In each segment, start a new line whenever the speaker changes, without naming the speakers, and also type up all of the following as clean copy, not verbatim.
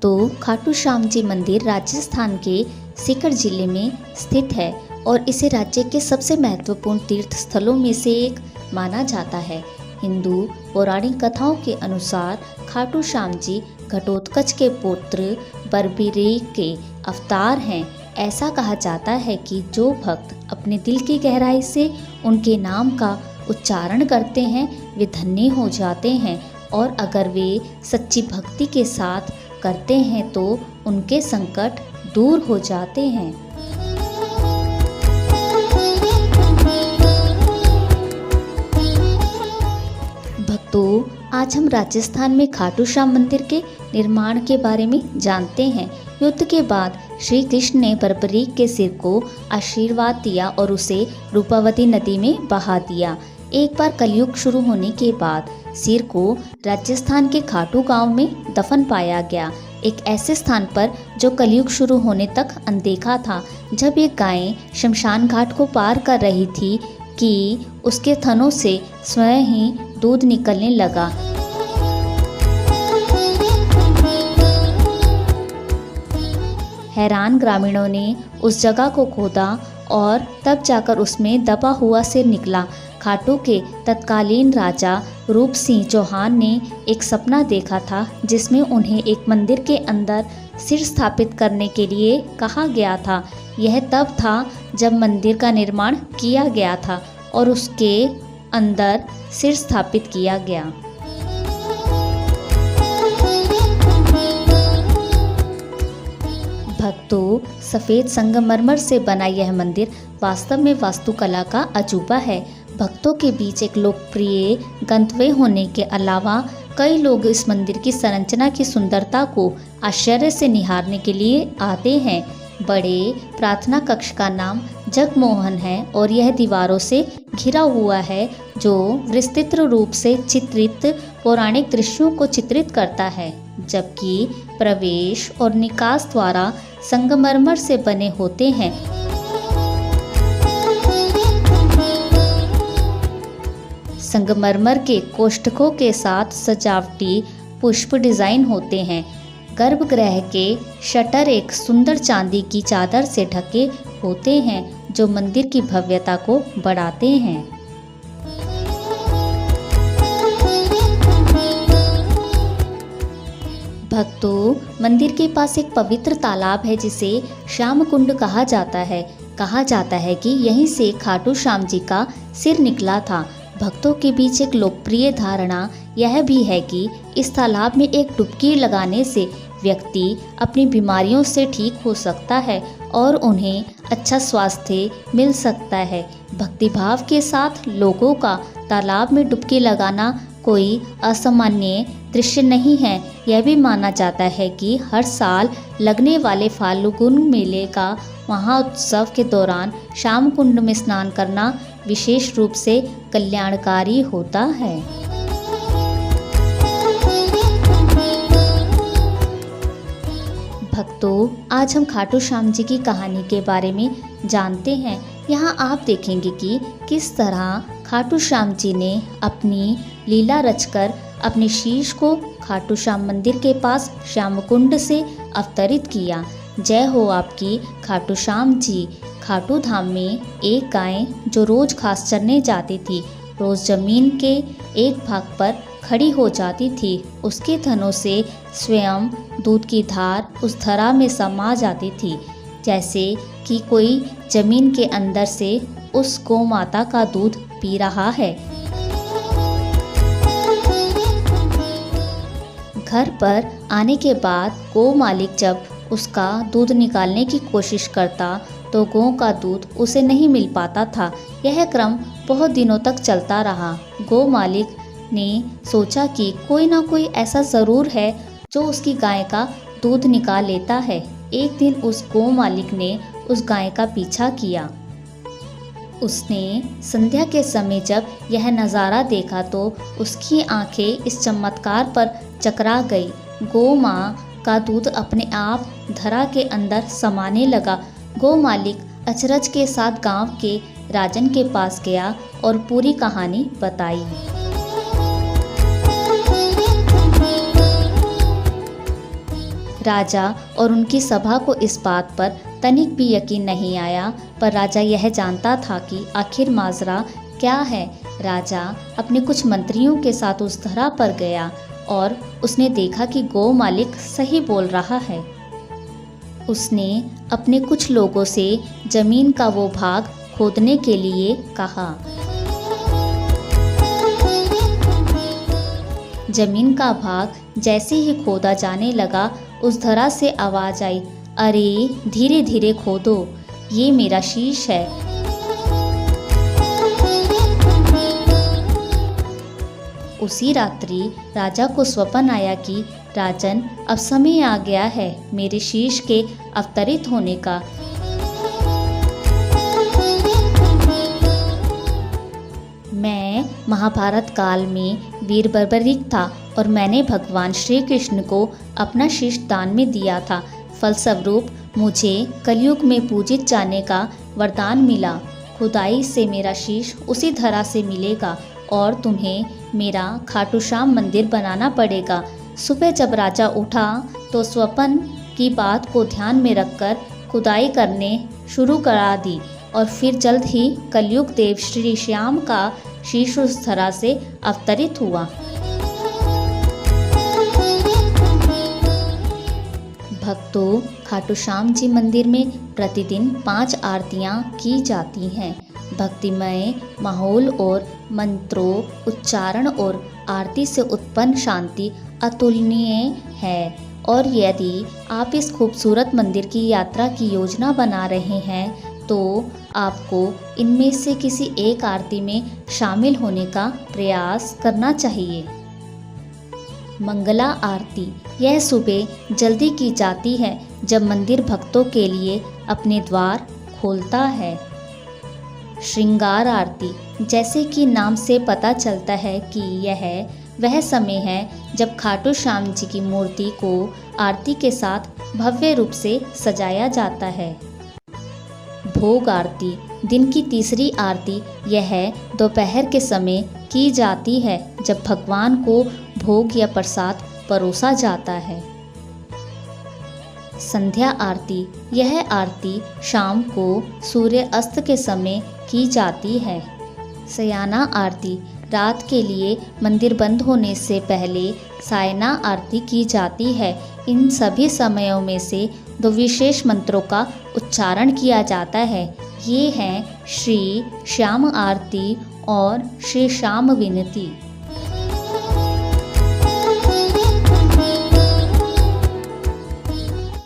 भक्तों, खाटू श्याम जी मंदिर राजस्थान के सीकर जिले में स्थित है और इसे राज्य के सबसे महत्वपूर्ण तीर्थ स्थलों में से एक माना जाता है। हिंदू पौराणिक कथाओं के अनुसार खाटू श्याम जी घटोत्कच के पुत्र बरबरीक के अवतार हैं। ऐसा कहा जाता है कि जो भक्त अपने दिल की गहराई से उनके नाम का उच्चारण करते हैं वे धन्य हो जाते हैं, और अगर वे सच्ची भक्ति के साथ करते हैं तो उनके संकट दूर हो जाते हैं। भक्तों, आज हम राजस्थान में खाटू श्याम मंदिर के निर्माण के बारे में जानते हैं। युद्ध के बाद श्री कृष्ण ने बरबरीक के सिर को आशीर्वाद दिया और उसे रूपावती नदी में बहा दिया। एक बार कलयुग शुरू होने के बाद सिर को राजस्थान के खाटू गांव में दफन पाया गया, एक ऐसे स्थान पर जो कलयुग शुरू होने तक अनदेखा था। जब एक गाय शमशान घाट को पार कर रही थी कि उसके थनों से स्वयं ही दूध निकलने लगा। हैरान ग्रामीणों ने उस जगह को खोदा और तब जाकर उसमें दबा हुआ सिर निकला। खाटू के तत्कालीन राजा रूप सिंह चौहान ने एक सपना देखा था जिसमें उन्हें एक मंदिर के अंदर सिर स्थापित करने के लिए कहा गया था। यह तब था जब मंदिर का निर्माण किया गया था और उसके अंदर सिर स्थापित किया गया। भक्तों, सफ़ेद संगमरमर से बना यह मंदिर वास्तव में वास्तुकला का अजूबा है। भक्तों के बीच एक लोकप्रिय गंतव्य होने के अलावा कई लोग इस मंदिर की संरचना की सुंदरता को आश्चर्य से निहारने के लिए आते हैं। बड़े प्रार्थना कक्ष का नाम जगमोहन है और यह दीवारों से घिरा हुआ है जो विस्तृत रूप से चित्रित पौराणिक दृश्यों को चित्रित करता है, जबकि प्रवेश और निकास द्वारा संगमरमर से बने होते हैं। संगमरमर के कोष्ठकों के साथ सजावटी पुष्प डिजाइन होते हैं। गर्भगृह के शटर एक सुंदर चांदी की चादर से ढके होते हैं जो मंदिर की भव्यता को बढ़ाते हैं। भक्तों, मंदिर के पास एक पवित्र तालाब है जिसे श्याम कुंड कहा जाता है। कहा जाता है कि यहीं से खाटू श्याम जी का सिर निकला था। भक्तों के बीच एक लोकप्रिय धारणा यह भी है कि इस तालाब में एक डुबकी लगाने से व्यक्ति अपनी बीमारियों से ठीक हो सकता है और उन्हें अच्छा स्वास्थ्य मिल सकता है। भक्तिभाव के साथ लोगों का तालाब में डुबकी लगाना कोई असामान्य दृश्य नहीं है। यह भी माना जाता है कि हर साल लगने वाले फाल्गुन मेले का महाउत्सव के दौरान श्याम कुंड में स्नान करना विशेष रूप से कल्याणकारी होता है। भक्तों, आज हम खाटू श्याम जी की कहानी के बारे में जानते हैं। यहाँ आप देखेंगे कि किस तरह खाटू श्याम जी ने अपनी लीला रचकर अपने शीश को खाटू श्याम मंदिर के पास श्याम कुंड से अवतरित किया। जय हो आपकी खाटू श्याम जी। खाटू धाम में एक गाय जो रोज घास चरने जाती थी, रोज जमीन के एक भाग पर खड़ी हो जाती थी। उसके थनों से स्वयं दूध की धार उस धरा में समा जाती थी, जैसे कि कोई जमीन के अंदर से उस गौ माता का दूध पी रहा है। घर पर आने के बाद गौ मालिक जब उसका दूध निकालने की कोशिश करता तो गौ का दूध उसे नहीं मिल पाता था। यह क्रम बहुत दिनों तक चलता रहा। गौ मालिक ने सोचा कि कोई ना कोई ऐसा ज़रूर है जो उसकी गाय का दूध निकाल लेता है। एक दिन उस गौ मालिक ने उस गाय का पीछा किया। उसने संध्या के समय जब यह नज़ारा देखा तो उसकी आंखें इस चमत्कार पर चकरा गई। गौ माँ का दूध अपने आप धरा के अंदर समाने लगा। गौ मालिक अचरज के साथ गांव के राजन के पास गया और पूरी कहानी बताई। राजा और उनकी सभा को इस बात पर तनिक भी यकीन नहीं आया, पर राजा यह जानता था कि आखिर माजरा क्या है। राजा अपने कुछ मंत्रियों के साथ उस धरा पर गया और उसने देखा कि गौ मालिक सही बोल रहा है। उसने अपने कुछ लोगों से जमीन का वो भाग खोदने के लिए कहा। जमीन का भाग जैसे ही खोदा जाने लगा, उस धरा से आवाज आई, अरे धीरे धीरे खोदो, ये मेरा शीश है। उसी रात्रि राजा को स्वप्न आया कि राजन, अब समय आ गया है मेरे शीश के अवतरित होने का। मैं महाभारत काल में वीर बर्बरीक था और मैंने भगवान श्री कृष्ण को अपना शीश दान में दिया था। फलस्वरूप मुझे कलयुग में पूजित जाने का वरदान मिला। खुदाई से मेरा शीश उसी धरा से मिलेगा और तुम्हें मेरा खाटू श्याम मंदिर बनाना पड़ेगा। सुबह जब राजा उठा तो स्वप्न की बात को ध्यान में रखकर खुदाई करने शुरू करा दी और फिर जल्द ही कलयुग देव श्री श्याम का शीश उस धरा से अवतरित हुआ। भक्तों, खाटू श्याम जी मंदिर में प्रतिदिन 5 आरतियां की जाती हैं। भक्तिमय माहौल और मंत्रों, उच्चारण और आरती से उत्पन्न शांति अतुलनीय है। और यदि आप इस खूबसूरत मंदिर की यात्रा की योजना बना रहे हैं तो आपको इनमें से किसी एक आरती में शामिल होने का प्रयास करना चाहिए। मंगला आरती, यह सुबह जल्दी की जाती है जब मंदिर भक्तों के लिए अपने द्वार खोलता है। श्रृंगार आरती, जैसे कि नाम से पता चलता है कि यह वह समय है जब खाटू श्याम जी की मूर्ति को आरती के साथ भव्य रूप से सजाया जाता है। भोग आरती, दिन की तीसरी आरती यह दोपहर के समय की जाती है जब भगवान को भोग या प्रसाद परोसा जाता है। संध्या आरती, यह आरती शाम को सूर्य अस्त के समय की जाती है। सयाना आरती, रात के लिए मंदिर बंद होने से पहले सायना आरती की जाती है। इन सभी समयों में से 2 विशेष मंत्रों का उच्चारण किया जाता है। ये हैं श्री श्याम आरती और श्री श्याम विनती।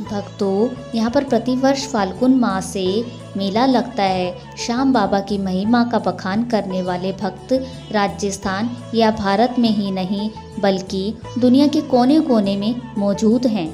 भक्तों, यहाँ पर प्रतिवर्ष फाल्गुन माह से मेला लगता है। श्याम बाबा की महिमा का बखान करने वाले भक्त राजस्थान या भारत में ही नहीं बल्कि दुनिया के कोने कोने में मौजूद हैं।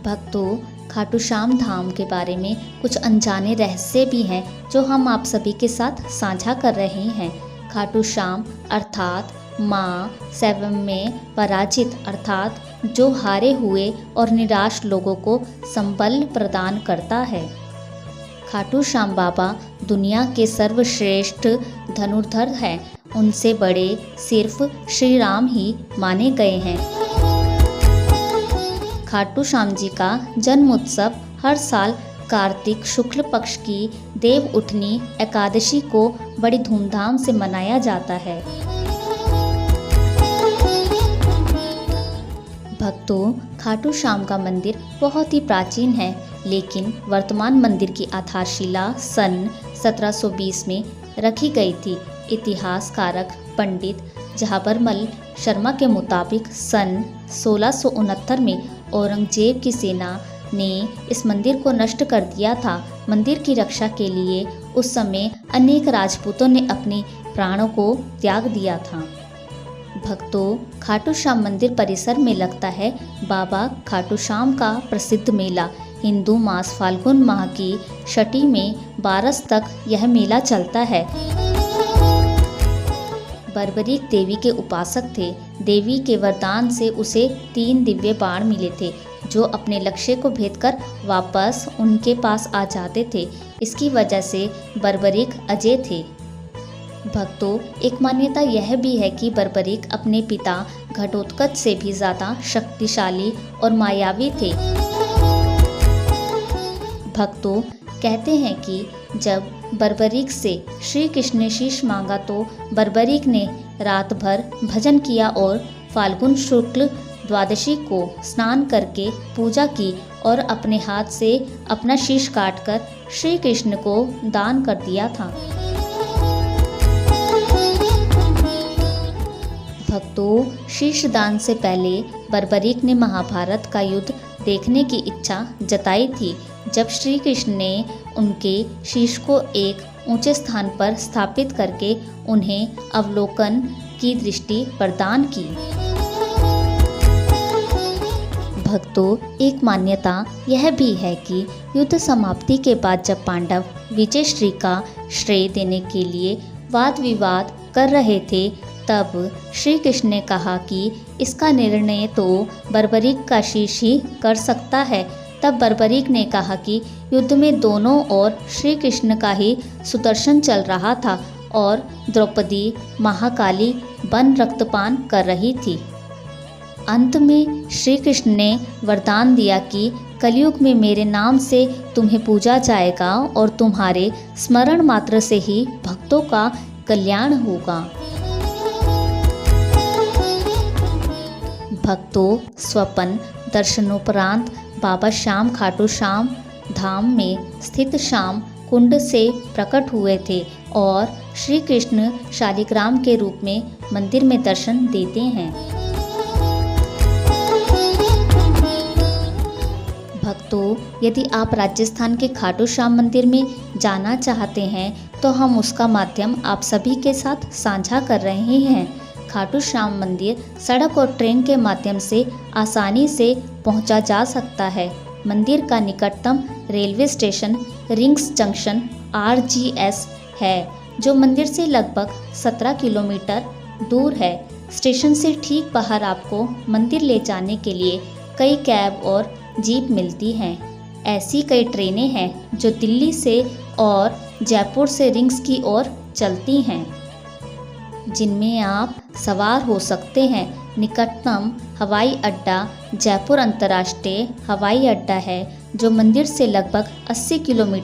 भक्तों, खाटू श्याम धाम के बारे में कुछ अनजाने रहस्य भी हैं जो हम आप सभी के साथ साझा कर रहे हैं। खाटू श्याम अर्थात माँ सैवम में पराजित अर्थात जो हारे हुए और निराश लोगों को संबल प्रदान करता है। खाटू श्याम बाबा दुनिया के सर्वश्रेष्ठ धनुर्धर हैं। उनसे बड़े सिर्फ श्री राम ही माने गए हैं। खाटू श्याम जी का जन्म उत्सव हर साल कार्तिक शुक्ल पक्ष की देव उठनी एकादशी को बड़ी धूमधाम से मनाया जाता है। भक्तों, खाटू श्याम का मंदिर बहुत ही प्राचीन है, लेकिन वर्तमान मंदिर की आधारशिला सन 1720 में रखी गई थी। इतिहासकारक पंडित जहाबरमल शर्मा के मुताबिक सन 1669 में औरंगजेब की सेना ने इस मंदिर को नष्ट कर दिया था। मंदिर की रक्षा के लिए उस समय अनेक राजपूतों ने अपने प्राणों को त्याग दिया था। भक्तों, खाटू श्याम मंदिर परिसर में लगता है बाबा खाटू श्याम का प्रसिद्ध मेला। हिंदू मास फाल्गुन माह की छठी में 12 तक यह मेला चलता है। बर्बरीक देवी के उपासक थे। देवी के वरदान से उसे 3 दिव्य बाण मिले थे जो अपने लक्ष्य को भेदकर वापस उनके पास आ जाते थे। इसकी वजह से बर्बरीक अजय थे। भक्तों, एक मान्यता यह भी है कि बर्बरीक अपने पिता घटोत्कच से भी ज़्यादा शक्तिशाली और मायावी थे। भक्तों, कहते हैं कि जब बर्बरीक से श्री कृष्ण ने शीश मांगा तो बर्बरीक ने रात भर भजन किया और फाल्गुन शुक्ल द्वादशी को स्नान करके पूजा की और अपने हाथ से अपना शीश काटकर श्री कृष्ण को दान कर दिया था। भक्तों, शीश दान से पहले बर्बरीक ने महाभारत का युद्ध देखने की इच्छा जताई थी, जब श्री कृष्ण ने उनके शीश को एक ऊंचे स्थान पर स्थापित करके उन्हें अवलोकन की दृष्टि प्रदान की। भक्तों, एक मान्यता यह भी है कि युद्ध समाप्ति के बाद जब पांडव विजय श्री का श्रेय देने के लिए वाद विवाद कर रहे थे, तब श्री कृष्ण ने कहा कि इसका निर्णय तो बर्बरीक का शीश ही कर सकता है। तब बर्बरीक ने कहा कि युद्ध में दोनों ओर श्री कृष्ण का ही सुदर्शन चल रहा था और द्रौपदी महाकाली बन रक्तपान कर रही थी। अंत में श्री कृष्ण ने वरदान दिया कि कलयुग में मेरे नाम से तुम्हें पूजा जाएगा और तुम्हारे स्मरण मात्र से ही भक्तों का कल्याण होगा। भक्तों, स्वपन दर्शनोपरांत बाबा श्याम खाटू श्याम धाम में स्थित श्याम कुंड से प्रकट हुए थे और श्री कृष्ण शालिग्राम के रूप में मंदिर में दर्शन देते हैं। भक्तों, यदि आप राजस्थान के खाटू श्याम मंदिर में जाना चाहते हैं तो हम उसका माध्यम आप सभी के साथ साझा कर रहे हैं। खाटू श्याम मंदिर सड़क और ट्रेन के माध्यम से आसानी से पहुंचा जा सकता है। मंदिर का निकटतम railway station rings junction RGS है, जो मंदिर से लगभग 17 किलोमीटर दूर है। स्टेशन से ठीक बाहर आपको मंदिर ले जाने के लिए कई कैब और जीप मिलती हैं। ऐसी कई ट्रेनें हैं जो दिल्ली से और जयपुर से रिंग्स की ओर चलती हैं, जिनमें आप सवार हो सकते हैं। निकटतम हवाई अड्डा जयपुर अंतर्राष्ट्रीय हवाई अड्डा है, जो मंदिर से लगभग 80 किलोमीटर